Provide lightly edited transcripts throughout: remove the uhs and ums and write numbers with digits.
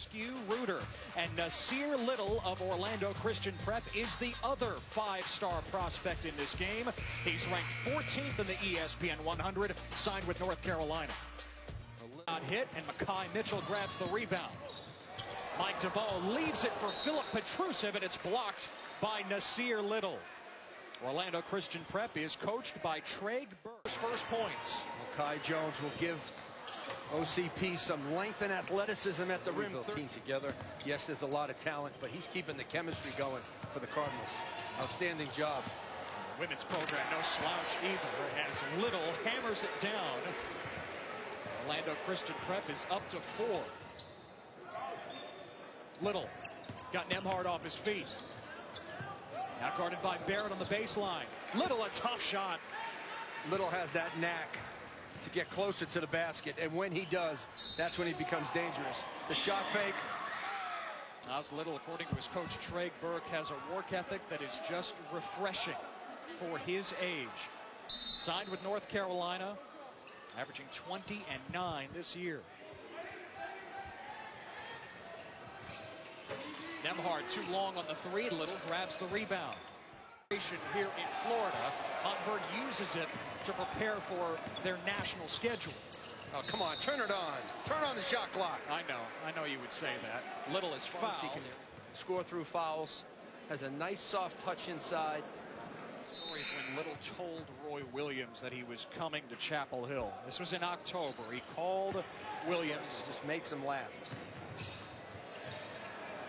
Rescue Rooter. And Nassir Little of Orlando Christian Prep is the other five-star prospect in this game. He's ranked 14th in the ESPN 100, signed with North Carolina. Not hit, and Makai Mitchell grabs the rebound. Mike DeVoe leaves it for Philip Petrusev, and it's blocked by Nassir Little. Orlando Christian Prep is coached by Trey Burke's first points. Kai Jones will give OCP some length and athleticism at the rim. Team together. Yes, there's a lot of talent, but he's keeping the chemistry going for the Cardinals. Outstanding job. The women's program, no slouch either, as Little hammers it down. Orlando Christian Prep is up to 4. Little got Nembhard off his feet. Now guarded by Barrett on the baseline. Little, a tough shot. Little has that knack to get closer to the basket, and when he does, that's when he becomes dangerous. The shot fake. As Little, according to his coach Trey Burke, has a work ethic that is just refreshing for his age. Signed with North Carolina, averaging 20 and 9 this year. Nembhard too long on the three. Little grabs the rebound. Here in Florida, Montverde uses it to prepare for their national schedule. Oh, come on, turn it on. Turn on the shot clock. I know you would say that. Little is fouled. He can score through fouls. Has a nice soft touch inside. Story when Little told Roy Williams that he was coming to Chapel Hill. This was in October. He called Williams. Just makes him laugh.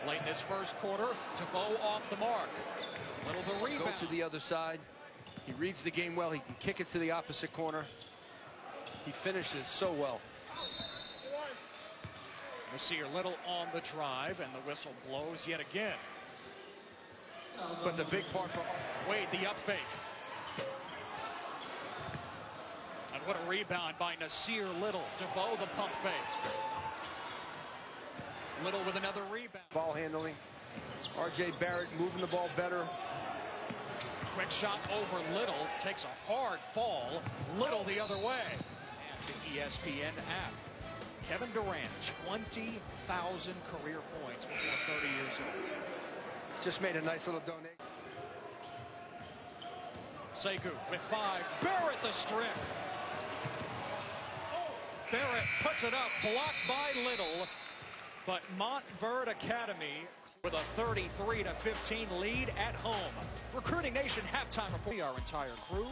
Late in this first quarter, DeVoe off the mark. Little the rebound. Go to the other side. He reads the game well. He can kick it to the opposite corner. He finishes so well. Nassir Little on the drive, and the whistle blows yet again. But the big part for Wade, the up fake. And what a rebound by Nassir Little. DeVoe, the pump fake. Little with another rebound. Ball handling. R.J. Barrett moving the ball better. Quick shot over Little. Takes a hard fall. Little the other way. And the ESPN app. Kevin Durant, 20,000 career points before 30 years old. Just made a nice little donation. Sekou with 5. Barrett the strip. Barrett puts it up. Blocked by Little. But Montverde Academy with a 33-15 lead at home. Recruiting Nation halftime report. Our entire crew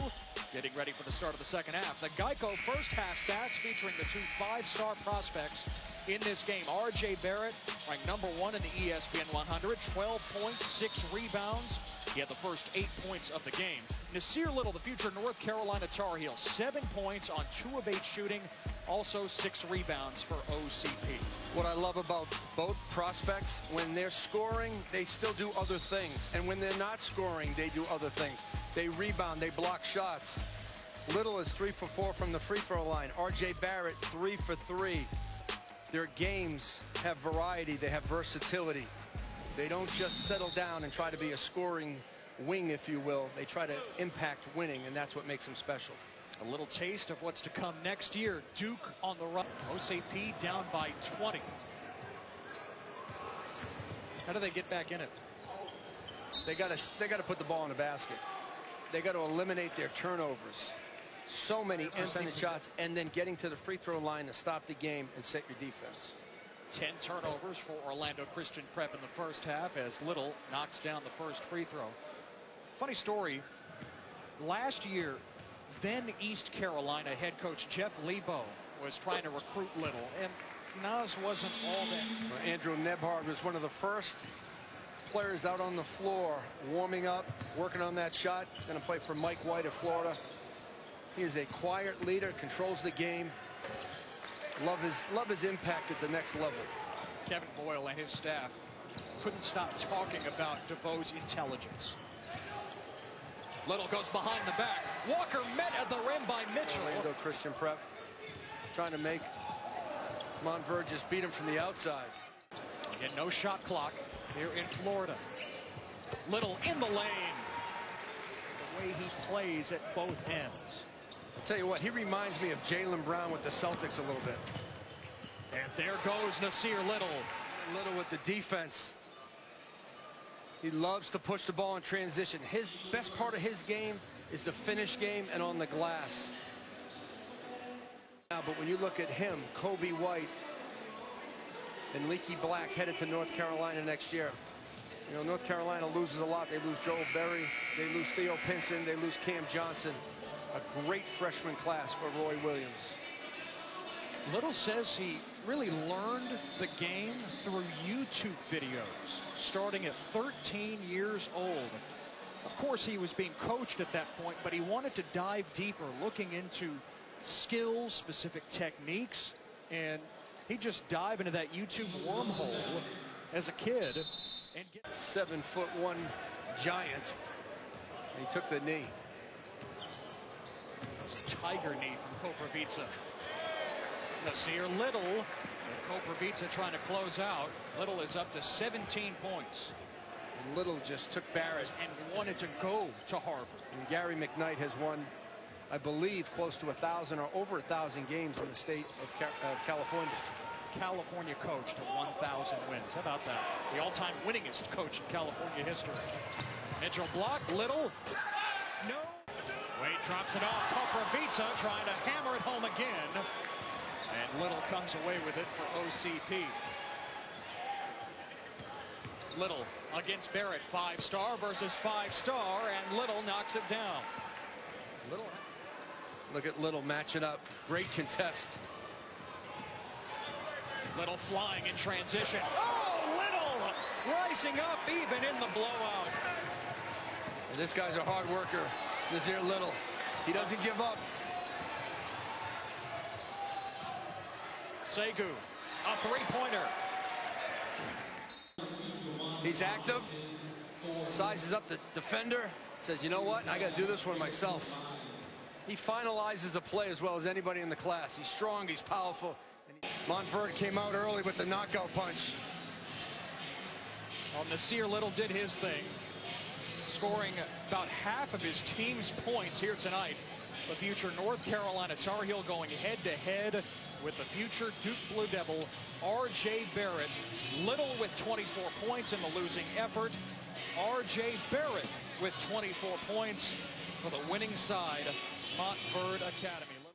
getting ready for the start of the second half. The Geico first half stats featuring the two five-star prospects in this game. R.J. Barrett ranked number 1 in the ESPN 100, 12 points, 6 rebounds. He had the first 8 points of the game. Nassir Little, the future North Carolina Tar Heel, 7 points on 2 of 8 shooting. Also 6 rebounds for OCP. What I love about both prospects, when they're scoring, they still do other things. And when they're not scoring, they do other things. They rebound, they block shots. Little is 3 for 4 from the free throw line. R.J. Barrett, 3 for 3. Their games have variety, they have versatility. They don't just settle down and try to be a scoring wing, if you will. They try to impact winning, and that's what makes them special. A little taste of what's to come next year. Duke on the run. OCP down by 20. How do they get back in it? They got to put the ball in the basket. They got to eliminate their turnovers. So many empty shots, and then getting to the free throw line to stop the game and set your defense. 10 turnovers for Orlando Christian Prep in the first half as Little knocks down the first free throw. Funny story. Last year, then East Carolina head coach Jeff Lebo was trying to recruit Little, and Nas wasn't all that. Andrew Nembhard was one of the first players out on the floor, warming up, working on that shot. He's going to play for Mike White of Florida. He is a quiet leader, controls the game. Love his impact at the next level. Kevin Boyle and his staff couldn't stop talking about DeVoe's intelligence. Little goes behind the back. Walker met at the rim by Mitchell. Orlando Christian Prep trying to make Montverde just beat him from the outside. Again, no shot clock here in Florida. Little in the lane. The way he plays at both ends. I'll tell you what, he reminds me of Jaylen Brown with the Celtics a little bit. And there goes Nassir Little. Little with the defense. He loves to push the ball in transition. His best part of his game is the finish game and on the glass. Now, but when you look at him, Kobe White and Leaky Black headed to North Carolina next year. You know, North Carolina loses a lot. They lose Joel Berry, they lose Theo Pinson, they lose Cam Johnson. A great freshman class for Roy Williams. Little says he really learned the game through YouTube videos, starting at 13 years old. Of course, he was being coached at that point, but he wanted to dive deeper, looking into skills, specific techniques, and he just dived into that YouTube wormhole as a kid. And 7'1" giant. And he took the knee. Tiger knee from Koprivica. Nassir Little, with Koprivica trying to close out. Little is up to 17 points. And Little just took Barrett and wanted to go to Harvard. And Gary McKnight has won, I believe, close to 1,000 or over 1,000 games in the state of California. California coach to 1,000 wins. How about that? The all-time winningest coach in California history. Mitchell block. Little. No. Wade drops it off. Koprivica trying to hammer it home again. And Little comes away with it for OCP. Little against Barrett. 5-star versus 5-star. And Little knocks it down. Little. Look at Little matching up. Great contest. Little flying in transition. Oh, Little rising up even in the blowout. And this guy's a hard worker, Nassir Little. He doesn't give up. Segu, a three-pointer. He's active, sizes up the defender, says, you know what, I got to do this one myself. He finalizes a play as well as anybody in the class. He's strong, he's powerful. Montverde came out early with the knockout punch. Well, Nassir Little did his thing, scoring about half of his team's points here tonight. The future North Carolina Tar Heel going head-to-head with the future Duke Blue Devil, R.J. Barrett. Little with 24 points in the losing effort. R.J. Barrett with 24 points for the winning side, Montverde Academy.